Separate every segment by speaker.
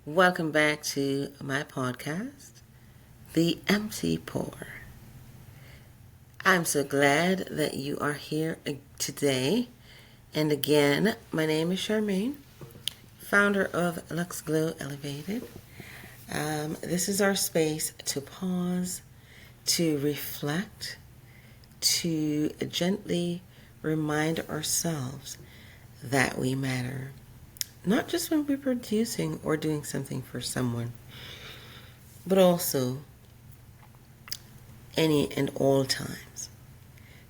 Speaker 1: Welcome back to my podcast, The Empty Pour. I'm so glad that you are here today. And again, my name is Charmaine, founder of Luxe Glowe Elevated. This is our space to pause, to reflect, to gently remind ourselves that we matter. Not just when we're producing or doing something for someone, but also any and all times.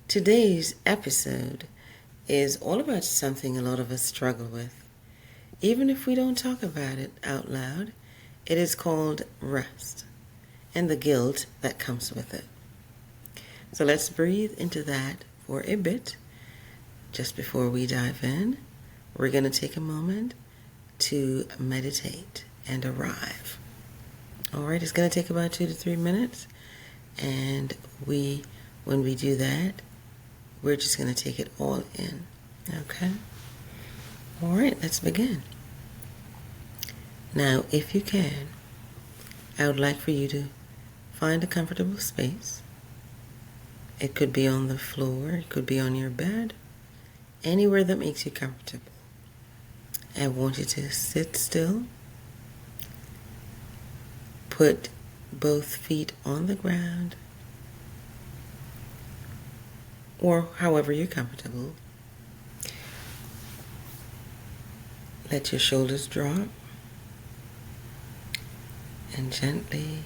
Speaker 1: Today's episode is all about something a lot of us struggle with. Even if we don't talk about it out loud, it is called rest and the guilt that comes with it. So let's breathe into that for a bit. Just before we dive in, we're going to take a moment to meditate and arrive. All right, it's going to take about 2 to 3 minutes. And when we do that, we're just going to take it all in. Okay? All right, let's begin. Now, if you can, I would like for you to find a comfortable space. It could be on the floor, it could be on your bed, anywhere that makes you comfortable. I want you to sit still. Put both feet on the ground, or however you're comfortable. Let your shoulders drop and gently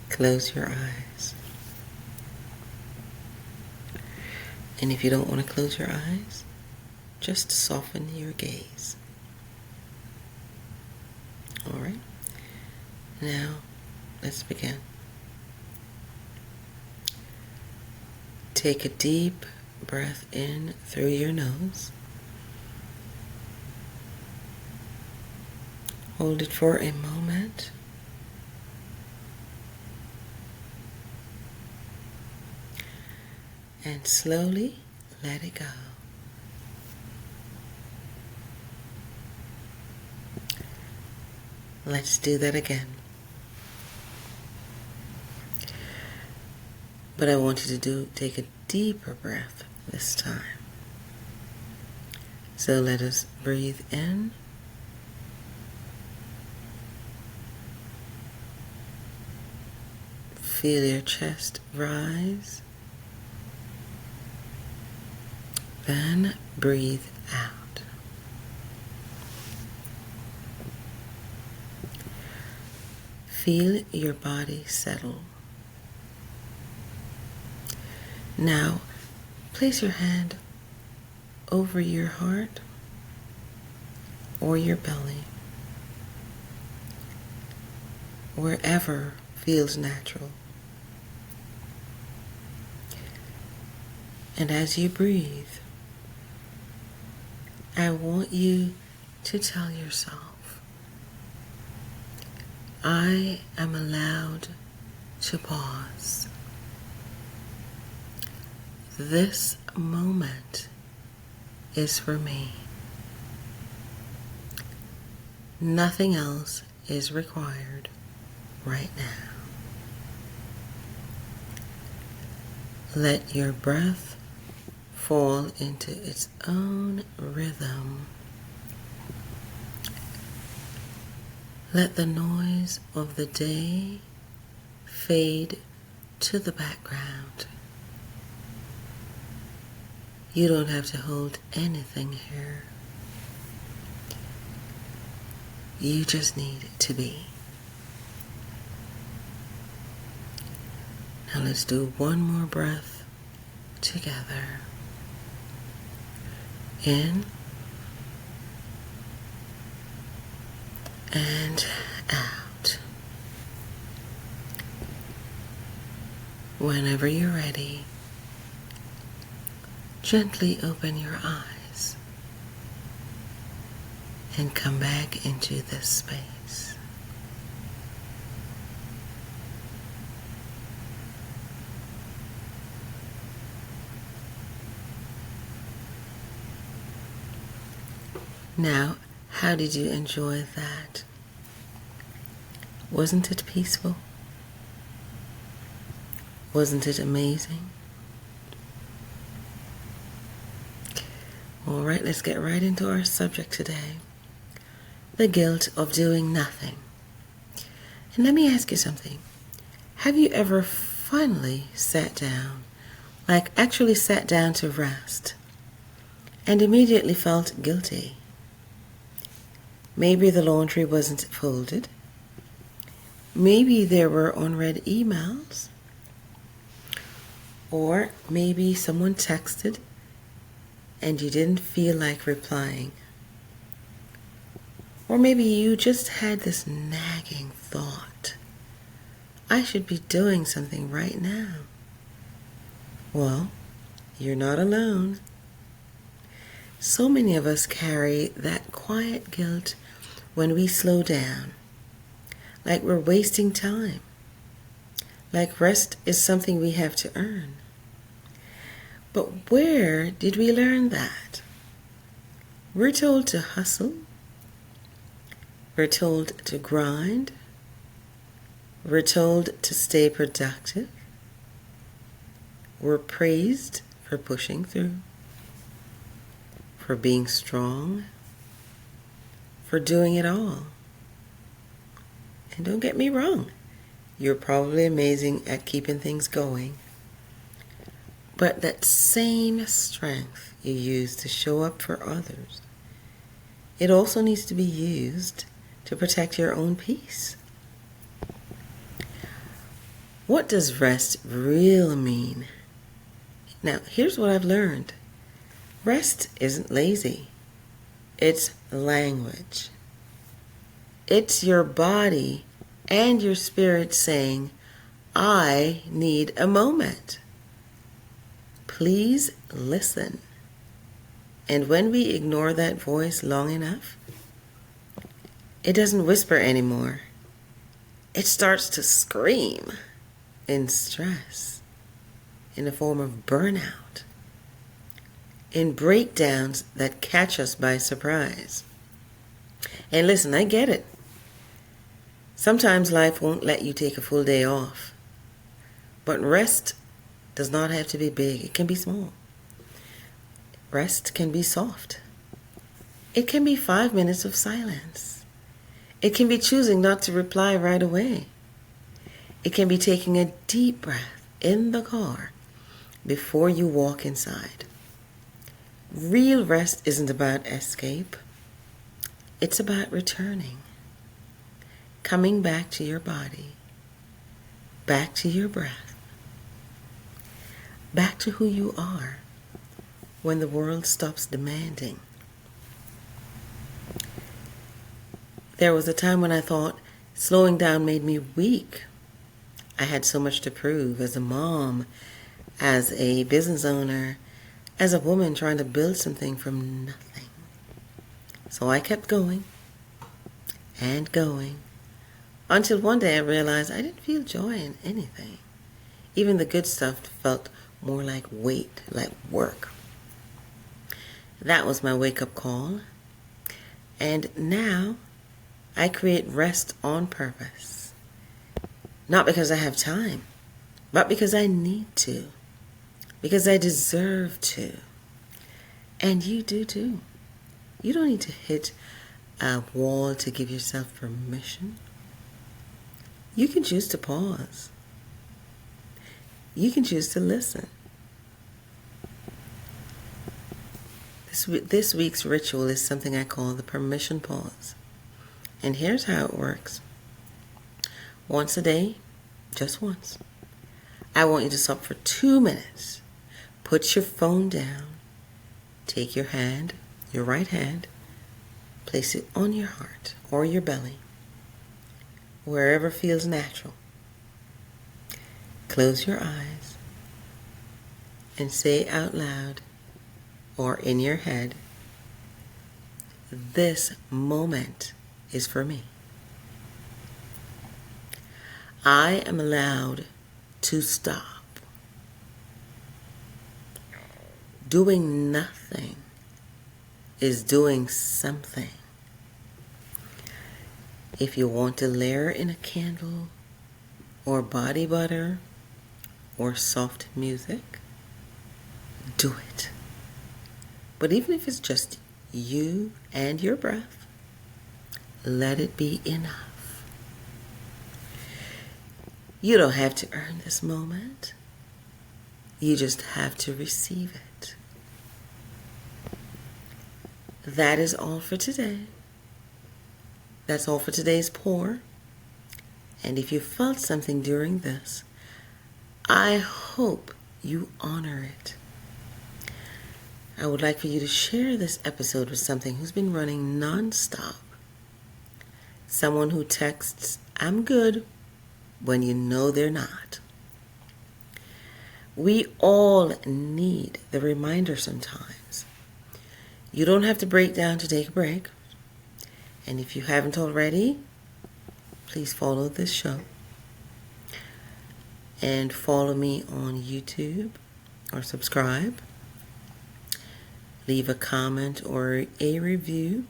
Speaker 1: close your eyes. And if you don't want to close your eyes, just soften your gaze. All right. Now, let's begin. Take a deep breath in through your nose. Hold it for a moment. And slowly let it go. Let's do that again. But I want you to take a deeper breath this time. So let us breathe in. Feel your chest rise. Then breathe out. Feel your body settle. Now, place your hand over your heart or your belly, wherever feels natural. And as you breathe, I want you to tell yourself, I am allowed to pause. This moment is for me. Nothing else is required right now. Let your breath fall into its own rhythm. Let the noise of the day fade to the background. You don't have to hold anything here. You just need to be. Now let's do one more breath together. In and out. Whenever you're ready, gently open your eyes and come back into this space. Now, how did you enjoy that? Wasn't it peaceful? Wasn't it amazing? All right, let's get right into our subject today. The guilt of doing nothing. And let me ask you something. Have you ever finally sat down, like actually sat down to rest, and immediately felt guilty? Maybe the laundry wasn't folded. Maybe there were unread emails. Or maybe someone texted and you didn't feel like replying. Or maybe you just had this nagging thought, I should be doing something right now. Well, you're not alone. So many of us carry that quiet guilt when we slow down, like we're wasting time, like rest is something we have to earn. But where did we learn that? We're told to hustle. We're told to grind. We're told to stay productive. We're praised for pushing through, for being strong, for doing it all. And don't get me wrong, you're probably amazing at keeping things going. But that same strength you use to show up for others, it also needs to be used to protect your own peace. What does rest really mean? Now, here's what I've learned. Rest isn't lazy. It's language. It's your body and your spirit saying, I need a moment. Please listen. And when we ignore that voice long enough, it doesn't whisper anymore. It starts to scream in stress, in the form of burnout, in breakdowns that catch us by surprise. And listen, I get it. Sometimes life won't let you take a full day off. But rest does not have to be big. It can be small. Rest can be soft. It can be 5 minutes of silence. It can be choosing not to reply right away. It can be taking a deep breath in the car before you walk inside. Real rest isn't about escape. It's about returning. Coming back to your body. Back to your breath. Back to who you are when the world stops demanding. There was a time when I thought slowing down made me weak. I had so much to prove as a mom, as a business owner, as a woman trying to build something from nothing. So I kept going and going until one day I realized I didn't feel joy in anything. Even the good stuff felt more like weight, like work. That was my wake-up call. And now I create rest on purpose. Not because I have time, but because I need to. Because I deserve to. And you do too. You don't need to hit a wall to give yourself permission. You can choose to pause. You can choose to listen. This week's ritual is something I call the permission pause. And here's how it works. Once a day, just once, I want you to stop for 2 minutes. Put your phone down. Take your hand, your right hand, place it on your heart or your belly, wherever feels natural. Close your eyes and say out loud or in your head, this moment is for me. I am allowed to stop. Doing nothing is doing something. If you want to layer in a candle or body butter or soft music, do it. But even if it's just you and your breath, let it be enough. You don't have to earn this moment. You just have to receive it. That is all for today. That's all for today's pour. And if you felt something during this, I hope you honor it. I would like for you to share this episode with something who's been running nonstop. Someone who texts, "I'm good," when you know they're not. We all need the reminder sometimes. You don't have to break down to take a break. And if you haven't already, please follow this show. And follow me on YouTube or subscribe. Leave a comment or a review.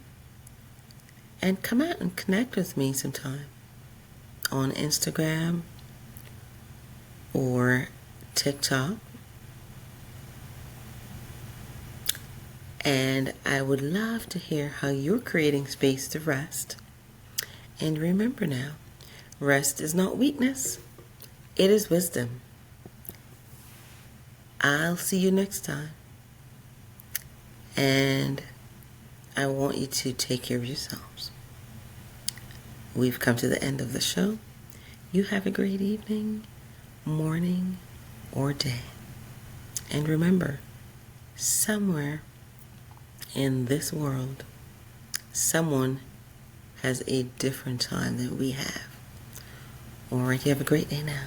Speaker 1: And come out and connect with me sometime on Instagram or TikTok. And I would love to hear how you're creating space to rest. And remember now, rest is not weakness, it is wisdom. I'll see you next time. And I want you to take care of yourselves. We've come to the end of the show. You have a great evening, morning, or day. And remember, somewhere in this world, someone has a different time than we have. All right, you have a great day now.